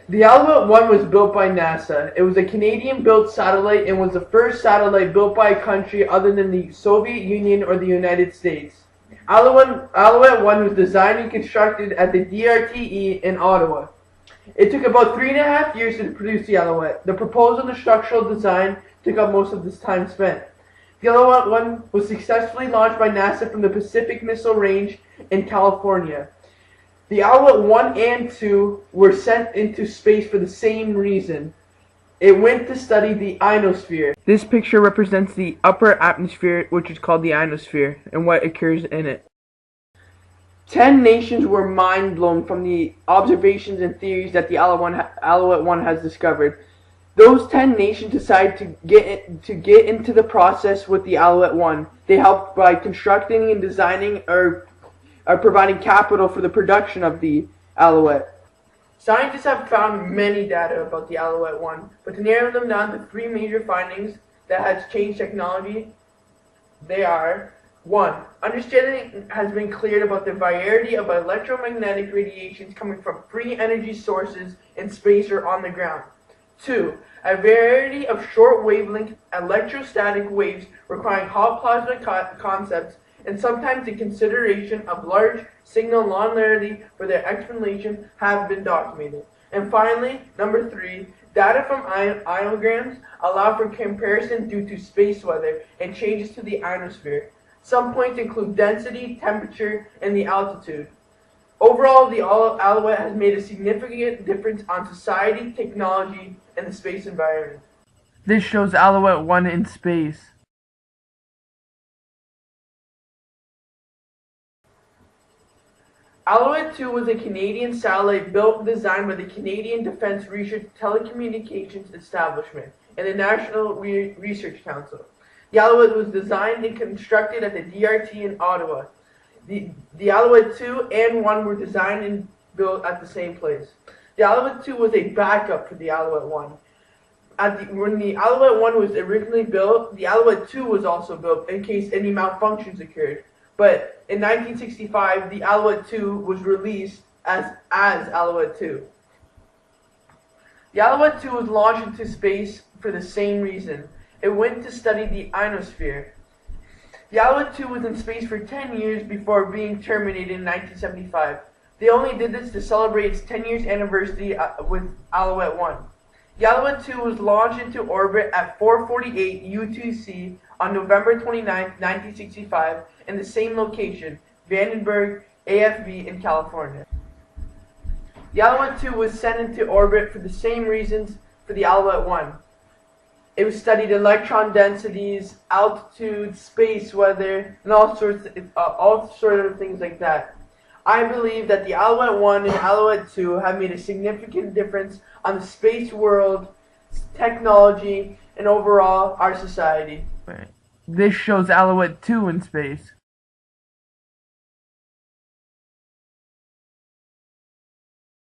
The Alouette 1 was built by NASA. It was a Canadian-built satellite and was the first satellite built by a country other than the Soviet Union or the United States. Alouette 1 was designed and constructed at the DRTE in Ottawa. It took about 3.5 years to produce the Alouette. The proposal and the structural design took up most of this time spent. The Alouette 1 was successfully launched by NASA from the Pacific Missile Range in California. The Alouette 1 and 2 were sent into space for the same reason. It went to study the ionosphere. This picture represents the upper atmosphere, which is called the ionosphere, and what occurs in it. 10 nations were mind-blown from the observations and theories that the Alouette 1 has discovered. Those 10 nations decided to get into the process with the Alouette 1. They helped by constructing and designing or providing capital for the production of the Alouette. Scientists have found many data about the Alouette 1, but to narrow them down to 3 major findings that has changed technology, they are: 1. Understanding has been cleared about the variety of electromagnetic radiations coming from free energy sources in space or on the ground. 2. A variety of short wavelength electrostatic waves requiring Hall plasma concepts and sometimes the consideration of large signal nonlinearity for their explanation have been documented. And finally, number 3, data from ionograms allow for comparison due to space weather and changes to the ionosphere. Some points include density, temperature, and the altitude. Overall, the Alouette has made a significant difference on society, technology, and the space environment. This shows Alouette 1 in space. Alouette 2 was a Canadian satellite built and designed by the Canadian Defence Research Telecommunications Establishment and the National Research Council. The Alouette was designed and constructed at the DRT in Ottawa. The Alouette 2 and 1 were designed and built at the same place. The Alouette 2 was a backup for the Alouette 1. When the Alouette 1 was originally built, the Alouette 2 was also built in case any malfunctions occurred. But in 1965, the Alouette 2 was released as Alouette 2. The Alouette 2 was launched into space for the same reason. It went to study the ionosphere. The Alouette 2 was in space for 10 years before being terminated in 1975. They only did this to celebrate its 10 years anniversary with Alouette 1. The Alouette 2 was launched into orbit at 4:48 UTC on November 29, 1965, in the same location, Vandenberg, AFB in California. The Alouette 2 was sent into orbit for the same reasons for the Alouette 1. It studied electron densities, altitude, space weather, and all sorts of things like that. I believe that the Alouette 1 and Alouette 2 have made a significant difference on the space world, technology, and overall our society. This shows Alouette 2 in space.